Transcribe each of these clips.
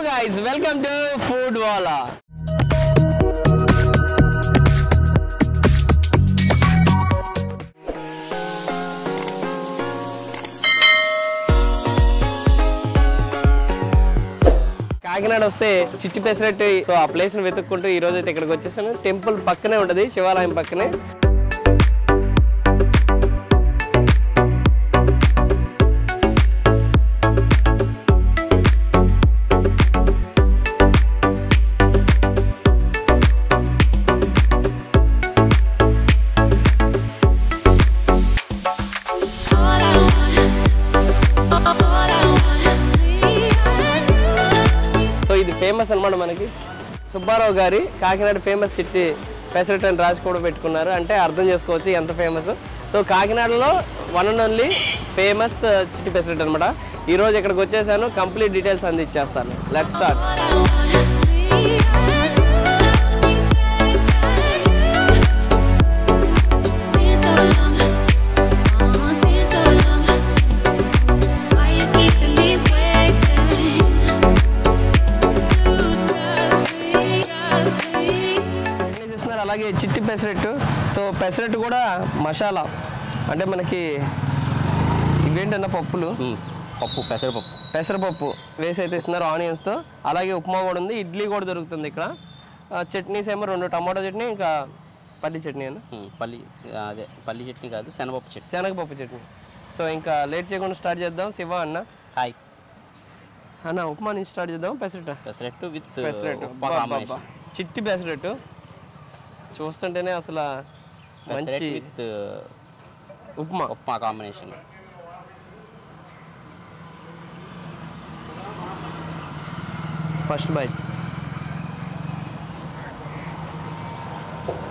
guys, welcome to Food Wala. Kakinada వస్తే చిట్టి pesarattu so ఆ ప్లేస్ ని వెతుక్కుంటూ ఈ రోజు అయితే ఇక్కడికి వచ్చేసాను. టెంపుల్ పక్కనే ఉంటది, శివాలయం పక్కనే. ఇది ఫేమస్ అన్నమాట మనకి. సుబ్బారావు గారి కాకినాడ ఫేమస్ చిట్టి పెసరట్టు అని రాసి కూడా పెట్టుకున్నారు. అంటే అర్థం చేసుకోవచ్చు ఎంత ఫేమస్. సో కాకినాడలో one and only famous Chitti pesarattu అనమాట. ఈరోజు ఇక్కడికి వచ్చేసాను, కంప్లీట్ డీటెయిల్స్ అందించేస్తాను. Let's start. అలాగే చిట్టి పెసరట్టు. సో పెసరట్టు కూడా మసాలా అంటే మనకి ఇవేంటన్నా పప్పులు, పెసరపప్పు వేసి అయితే ఇస్తున్నారు ఆనియన్స్తో. అలాగే ఉప్మా కూడా ఉంది, ఇడ్లీ కూడా దొరుకుతుంది ఇక్కడ. చట్నీస్ ఏమో 2 టమాటో చట్నీ, ఇంకా పల్లి చట్నీ అన్న. పల్లి చట్నీ కాదు, శనగపప్పు చట్నీ. సో ఇంకా లేట్ చేయకుండా స్టార్ట్ చేద్దాం. శివ అన్న హాయ్ అన్న, ఉప్మా నుంచి స్టార్ట్ చేద్దాం. పెసరట్టు విత్ పెసరట్టు, చిట్టి పెసరట్టు చూస్తుంటేనే అసలు మంచి with upma combination. First bite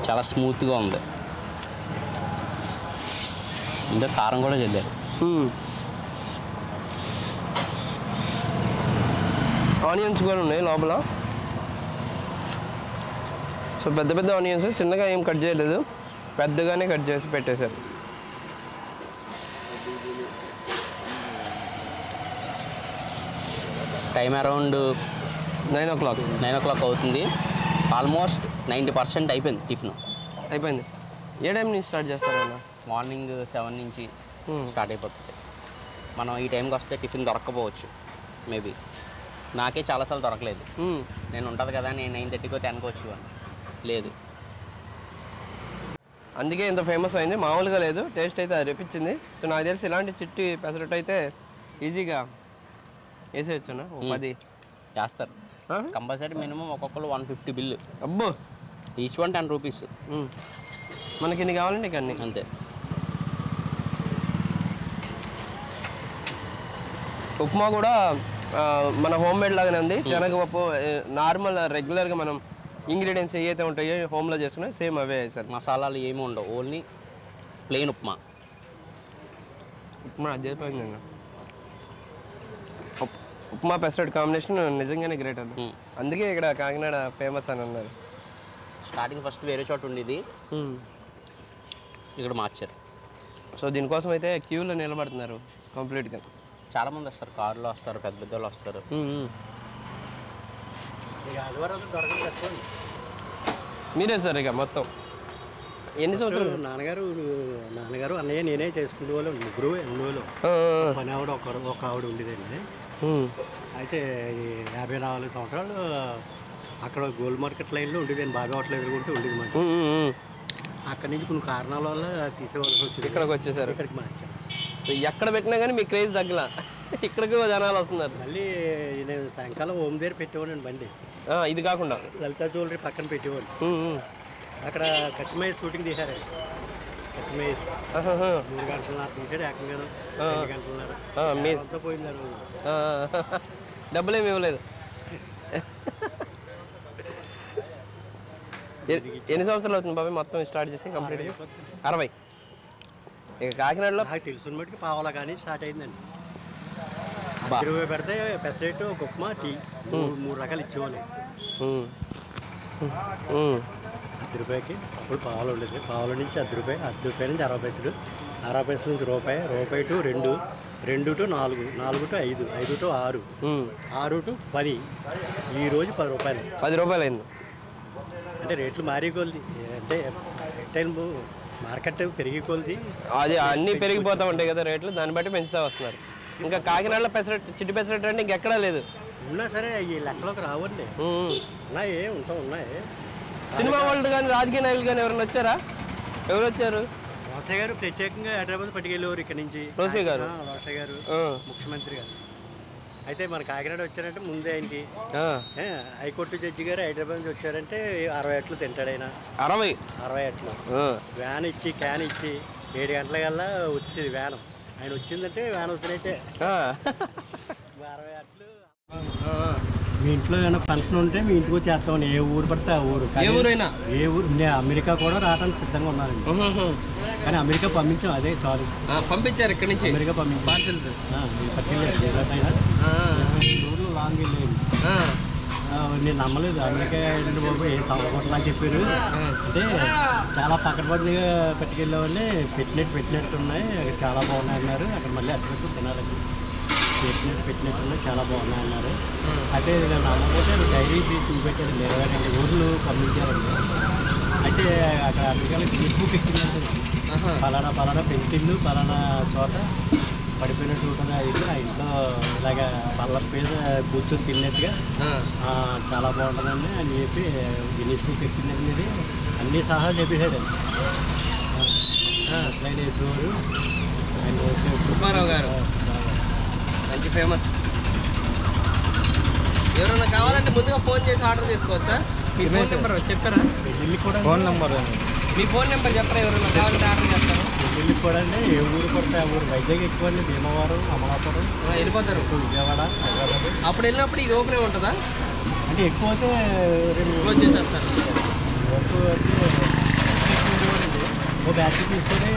చాలా స్మూత్గా ఉంది. ఇంకా కారం కూడా చల్లారు. ఆనియన్స్ కూడా ఉన్నాయి లోపల. సో పెద్ద పెద్ద ఆనియన్స్, చిన్నగా ఏం కట్ చేయలేదు, పెద్దగానే కట్ చేసి పెట్టేశారు. టైం అరౌండ్ 9 o'clock అవుతుంది. ఆల్మోస్ట్ 90% అయిపోయింది. టిఫిన్ అయిపోయింది. ఏ టైం నుంచి స్టార్ట్ చేస్తారన్న? మార్నింగ్ 7 నుంచి స్టార్ట్ అయిపోతుంది. మనం ఈ టైంకి వస్తే టిఫిన్ దొరక్కపోవచ్చు. మేబీ నాకే చాలాసార్లు దొరకలేదు. నేను ఉంటుంది కదా, నేను 9:30కో 10కో వచ్చేవాడిని. లేదు, అందుకే ఇంత ఫేమస్ అయింది. మామూలుగా లేదు, టేస్ట్ అయితే అది రెప్పించింది. సో నాకు తెలిసి ఇలాంటి చిట్టి పెసరట్టు అయితే ఈజీగా వేసేయచ్చునా 10 చేస్తారు కంపల్సరీ. మినిమం ఒక్కొక్కరు 150 బిల్లు. అబ్బో, ఈచ్ వన్ 10 రూపీస్. మనకి ఇన్ని కావాలంటే ఇక అన్ని అంతే. ఉప్మా కూడా మన హోమ్ మేడ్ లాగానే ఉంది. శనగపప్పు నార్మల్ రెగ్యులర్గా మనం ఇంగ్రీడియంట్స్ ఏవైతే ఉంటాయో హోమ్లో చేసుకున్నాయి సేమ్ అవే వేసారు. మసాలాలు ఏమి ఉండవు, ఓన్లీ ప్లెయిన్ ఉప్మా. అదిపోయింది. ఉప్మా పెసరట్టు కాంబినేషన్ నిజంగానే గ్రేట్ అది. అందుకే ఇక్కడ కాకినాడ ఫేమస్ అని అన్నారు. స్టార్టింగ్ ఫస్ట్ వేరే చోట ఉండేది, ఇక్కడ మార్చారు. సో దీనికోసం అయితే క్యూలో నిలబడుతున్నారు కంప్లీట్గా. చాలామంది వస్తారు, కారులో వస్తారు, పెద్ద పెద్ద వాళ్ళు వస్తారు. మీరే సార్ ఇక మొత్తం ఎన్ని సంవత్సరాలు? నాన్నగారు అన్నయ్య నేనే చేసుకునే వాళ్ళు, ముగ్గురు ఎన్నోళ్ళు. పని ఆవిడ ఒక ఆవిడ ఉండేదండి. అయితే 54 సంవత్సరాలు అక్కడ గోల్డ్ మార్కెట్ లైన్లో ఉండేదండి. బాగా హోటల్ ఎదుర్కొంటూ ఉండేది మాట. అక్కడి నుంచి కొన్ని కారణాల వల్ల తీసేవాళ్ళకి వచ్చింది. ఇక్కడికి వచ్చేసారు. ఇక్కడికి మార్చారు. ఎక్కడ పెట్టినా కానీ మీ క్రేజ్ తగ్గల, ఇక్కడికి జనాలు వస్తున్నారు. మళ్ళీ నేను సాయంకాలం హోమ్ దగ్గర పెట్టేవాళ్ళండి బండి. ఇది కాకుండా లలితా జ్యువెలరీ పక్కన పెట్టేవాళ్ళు. అక్కడ కత్తిమయ్య షూటింగ్ తీశారు. కత్తిమయ్య 3 గంటల తీసాడు, ఏకంగా 2 గంటలన్నర మీరంతా పోయిందారు. డబ్బులేమి ఇవ్వలేదు. ఎన్ని సంవత్సరాలు అవుతుంది బాబాయ్ మొత్తం స్టార్ట్ చేసి కంప్లీట్? 60. ఇక కాకినాడలో నాకు తెలుసున్న మటుకు పావలా కానీ స్టార్ట్ అయిందండి. 10 రూపాయలు పెడితే పెసరట్టు, ఒక ఉప్మా, టీ 3 రకాలు ఇచ్చేవాళ్ళు. 10 రూపాయకి అప్పుడు పావులు ఉండేది. పావుల నుంచి 10 రూపాయలు, 10 రూపాయల నుంచి 60 పైసలు, 60 పైసల నుంచి రూపాయి, రూపాయి to 2, 2 to 4, 4 to 5, 5 to 6, 6 to 10. ఈరోజు 10 రూపాయలు. 10 రూపాయలు అయింది. అంటే రేట్లు మారే కొలిది, అంటే టైం మార్కెట్ పెరిగి కొలిది అది అన్నీ పెరిగిపోతూ ఉంటాయి కదా రేట్లు, దాన్ని బట్టి పెంచుతూ వస్తున్నారు. ఇంకా కాకినాడలో పెసరట్టు, చిట్టి పెసరట్టు అంటే ఇంకెక్కడా లేదు. ఉన్నా సరే ఈ లెక్కలోకి రావండి. ఉన్నాయి, ఉన్నాయి. సినిమా వాళ్ళు కానీ రాజకీయ నాయకులు కానీ ఎవరైనా వచ్చారా? ఎవరు వచ్చారు? రోసయ్య గారు ప్రత్యేకంగా హైదరాబాద్ పట్టుకెళ్ళేవారు ఇక్కడ నుంచి. రోసయ్య గారు ముఖ్యమంత్రి గారు. అయితే మన కాకినాడ వచ్చారంటే ముందే ఆయనకి హైకోర్టు జడ్జి గారు హైదరాబాద్ నుంచి వచ్చారంటే 60 అట్లు తింటాడు ఆయన. 60 అట్లు వ్యాన్ ఇచ్చి, క్యాన్ ఇచ్చి 7 గంటలకల్లా వచ్చేది వ్యాన్. ఆయన వచ్చిందంటే వ్యాన్ వచ్చినైతే 60 అట్లు. మీ ఇంట్లో ఏమైనా ఫంక్షన్ ఉంటే మీ ఇంటికి వచ్చి చేస్తామని, ఏ ఊరు పడితే ఆ ఊరు. ఏ ఊరు, నేను అమెరికా కూడా రావడానికి సిద్ధంగా ఉన్నానండి. కానీ అమెరికా పంపించాం, అదే చాలు. పంపించారు ఇక్కడ నుంచి అమెరికా పంపించారు. ఊర్లో లాంగ్ వెళ్ళేది. నేను నమ్మలేదు, అమెరికా వెళ్ళిన బాబు ఏ సంవత్సరం అని చెప్పారు. అంటే చాలా పక్కనపడిగా పట్టుకెళ్ళామని పెట్టినట్టు ఉన్నాయి, అక్కడ చాలా బాగున్నాయి అన్నారు. అక్కడ మళ్ళీ అక్కడ తినాలండి, పెట్టినట్టు చాలా బాగున్నాయి అన్నారు. అయితే నేను నమ్మకపోతే డైరీ చూపెట్టాడు, 22 ఊర్లు పంపించారండి. అయితే అక్కడ అమెరికాలో గిన్నెస్ బుక్ ఎక్కిందంటే పలానా పెయింటింగ్ పలానా చోట పడిపోయినట్టు ఉంటుంది. అయితే ఆ ఇంట్లో ఇలాగ పళ్ళ మీద కూర్చొని తిన్నట్టుగా చాలా బాగుంటుందండి అని చెప్పి గిన్నెస్ బుక్ ఎక్కిందండి. అన్నీ సహా చెప్పేసాడు. అట్లయిన వేసేవారు ఆయన. సుబ్బారావు గారు మంచి ఫేమస్. ఎవరైనా కావాలంటే ముందుగా ఫోన్ చేసి ఆర్డర్ చేసుకోవచ్చా? మీ ఫోన్ నెంబర్ చెప్పారా? పెళ్ళిళ్ళి కూడా ఫోన్ నెంబర్, మీ ఫోన్ నెంబర్ చెప్పరా? ఎవరైనా కావాలంటే ఆర్డర్ చేస్తారు. పెళ్ళిళ్ళకి కూడా అండి, ఏ ఊరు పడితే ఆ ఊరు. వైజాగ్ ఎక్కువ అండి, భీమవరం, అమలాపురం వెళ్ళిపోతారు. విజయవాడ, హైదరాబాద్. అప్పుడు వెళ్ళినప్పుడు ఇది ఓపెన్ ఉంటుందా? అంటే ఎక్కువ అయితే క్లోజ్ చేసేస్తారు. వరకు అయితే ఓ బ్యాచ్ తీసుకొని.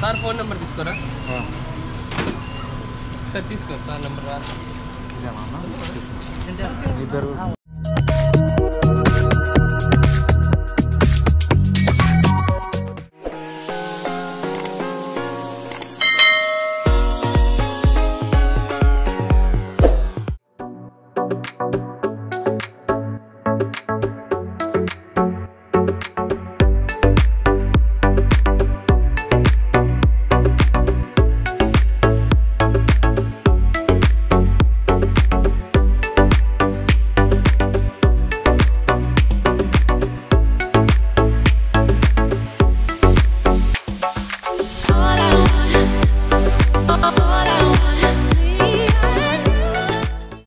సార్ ఫోన్ నెంబర్ తీసుకోరా? సార్ తీసుకో సార్ నెంబర్ రా.